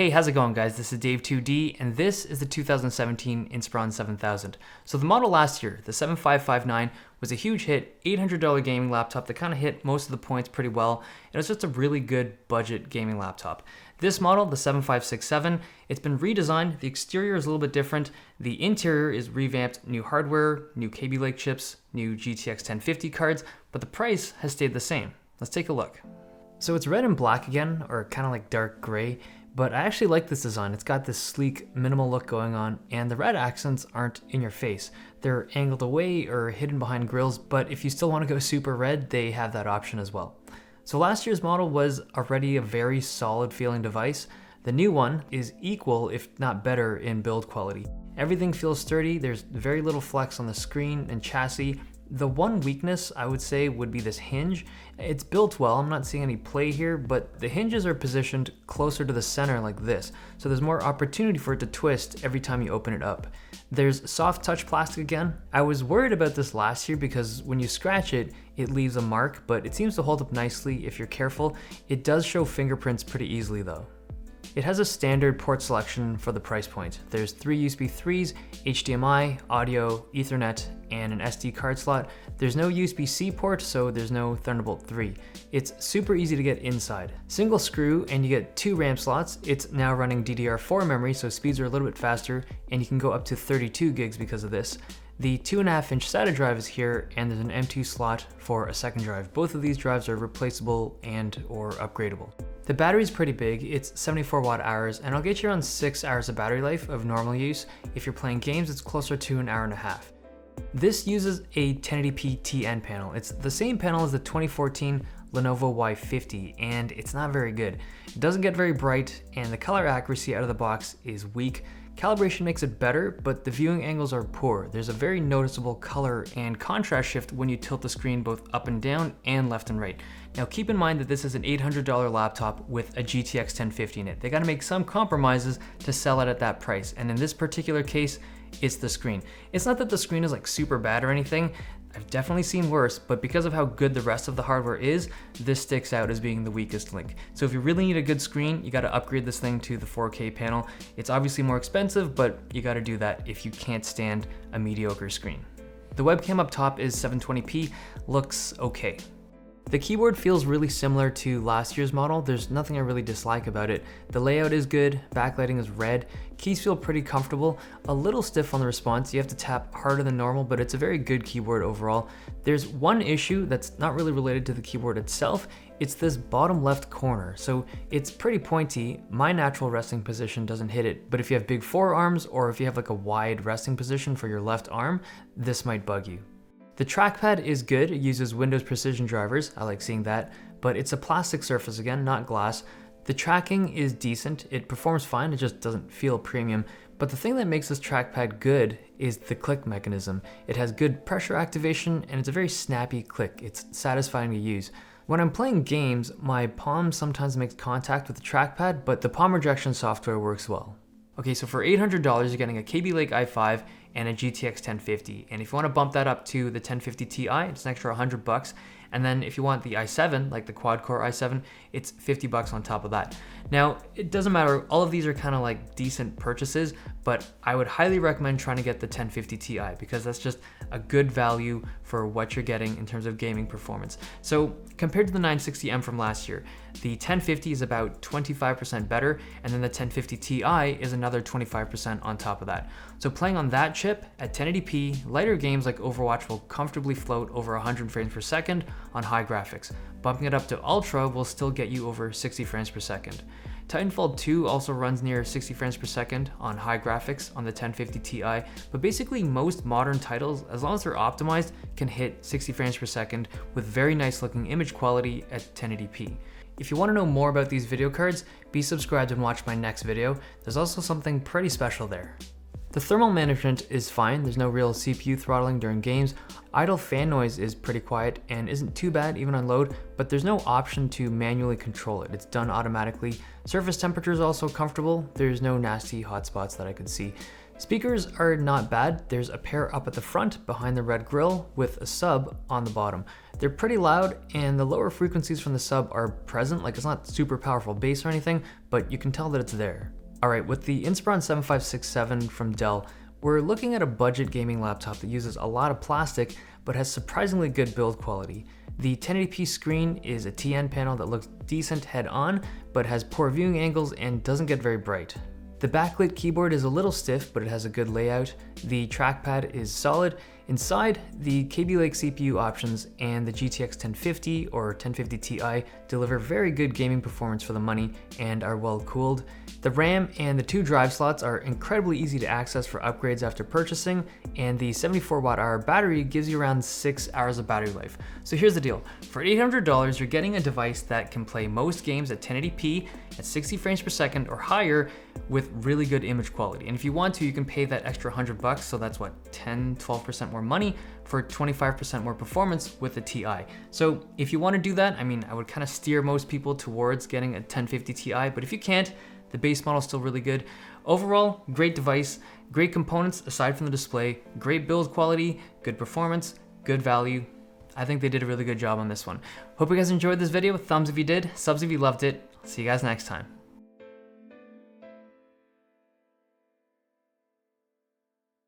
Hey, how's it going guys? This is Dave2D and this is the 2017 Inspiron 7000. So the model last year, the 7559, was a huge hit, $800 gaming laptop that kind of hit most of the points pretty well. It was just a really good budget gaming laptop. This model, the 7567, it's been redesigned. The exterior is a little bit different. The interior is revamped, new hardware, new Kaby Lake chips, new GTX 1050 cards, but the price has stayed the same. Let's take a look. So it's red and black again, or kind of like dark gray. But I actually like this design. It's got this sleek, minimal look going on, and the red accents aren't in your face. They're angled away or hidden behind grills, but if you still want to go super red, they have that option as well. So last year's model was already a very solid feeling device. The new one is equal, if not better, in build quality. Everything feels sturdy, there's very little flex on the screen and chassis. The one weakness I would say would be this hinge. It's built well, I'm not seeing any play here, but the hinges are positioned closer to the center like this, so there's more opportunity for it to twist every time you open it up. There's soft touch plastic again. I was worried about this last year because when you scratch it, it leaves a mark, but it seems to hold up nicely if you're careful. It does show fingerprints pretty easily though. It has a standard port selection for the price point. There's 3 USB 3s, HDMI, audio, Ethernet, and an SD card slot. There's no USB-C port, so there's no Thunderbolt 3. It's super easy to get inside. Single screw and you get 2 RAM slots. It's now running DDR4 memory, so speeds are a little bit faster, and you can go up to 32 gigs because of this. The 2.5-inch SATA drive is here, and there's an M2 slot for a second drive. Both of these drives are replaceable and or upgradable. The battery is pretty big, it's 74 watt hours, and I'll get you around 6 hours of battery life of normal use. If you're playing games, it's closer to an hour and a half. This uses a 1080p TN panel. It's the same panel as the 2014 Lenovo Y50, and it's not very good. It doesn't get very bright, and the color accuracy out of the box is weak. Calibration makes it better, but the viewing angles are poor. There's a very noticeable color and contrast shift when you tilt the screen both up and down and left and right. Now keep in mind that this is an $800 laptop with a GTX 1050 in it. They gotta make some compromises to sell it at that price, and in this particular case, it's the screen. It's not that the screen is like super bad or anything. I've definitely seen worse, but because of how good the rest of the hardware is, this sticks out as being the weakest link. So if you really need a good screen, you gotta upgrade this thing to the 4K panel. It's obviously more expensive, but you gotta do that if you can't stand a mediocre screen. The webcam up top is 720p, looks okay. The keyboard feels really similar to last year's model. There's nothing I really dislike about it. The layout is good, backlighting is red, keys feel pretty comfortable, a little stiff on the response. You have to tap harder than normal, but it's a very good keyboard overall. There's one issue that's not really related to the keyboard itself. It's this bottom left corner. So it's pretty pointy. My natural resting position doesn't hit it, but if you have big forearms or if you have like a wide resting position for your left arm, this might bug you. The trackpad is good, it uses Windows Precision drivers, I like seeing that, but it's a plastic surface again, not glass. The tracking is decent, it performs fine, it just doesn't feel premium, but the thing that makes this trackpad good is the click mechanism. It has good pressure activation and it's a very snappy click, it's satisfying to use. When I'm playing games, my palm sometimes makes contact with the trackpad, but the palm rejection software works well. Okay, so for $800, you're getting a Kaby Lake i5 and a GTX 1050. And if you want to bump that up to the 1050 Ti, it's an extra $100. And then if you want the i7, like the quad-core i7, it's $50 on top of that. Now, it doesn't matter, all of these are kind of like decent purchases, but I would highly recommend trying to get the 1050 Ti because that's just a good value for what you're getting in terms of gaming performance. So compared to the 960M from last year, the 1050 is about 25% better, and then the 1050 Ti is another 25% on top of that. So playing on that chip at 1080p, lighter games like Overwatch will comfortably float over 100 frames per second on high graphics. Bumping it up to Ultra will still get you over 60 frames per second. Titanfall 2 also runs near 60 frames per second on high graphics on the 1050 Ti, but basically most modern titles, as long as they're optimized, can hit 60 frames per second with very nice looking image quality at 1080p. If you want to know more about these video cards, be subscribed and watch my next video. There's also something pretty special there. The thermal management is fine, there's no real CPU throttling during games. Idle fan noise is pretty quiet and isn't too bad even on load, but there's no option to manually control it. It's done automatically. Surface temperature is also comfortable. There's no nasty hotspots that I could see. Speakers are not bad. There's a pair up at the front behind the red grille with a sub on the bottom. They're pretty loud, and the lower frequencies from the sub are present. Like, it's not super powerful bass or anything, but you can tell that it's there. All right, with the Inspiron 7567 from Dell, we're looking at a budget gaming laptop that uses a lot of plastic, but has surprisingly good build quality. The 1080p screen is a TN panel that looks decent head-on, but has poor viewing angles and doesn't get very bright. The backlit keyboard is a little stiff, but it has a good layout. The trackpad is solid. Inside, the Kaby Lake CPU options and the GTX 1050 or 1050 Ti deliver very good gaming performance for the money and are well cooled. The RAM and the 2 drive slots are incredibly easy to access for upgrades after purchasing, and the 74 watt-hour battery gives you around 6 hours of battery life. So here's the deal. For $800, you're getting a device that can play most games at 1080p at 60 frames per second or higher with really good image quality. And if you want to, you can pay that extra $100, so that's what, 10-12% more money for 25% more performance with the Ti. So if you want to do that, I mean, I would kind of steer most people towards getting a 1050 Ti, but if you can't, the base model is still really good. Overall, great device, great components aside from the display, great build quality, good performance, good value. I think they did a really good job on this one. Hope you guys enjoyed this video. Thumbs if you did, subs if you loved it. See you guys next time.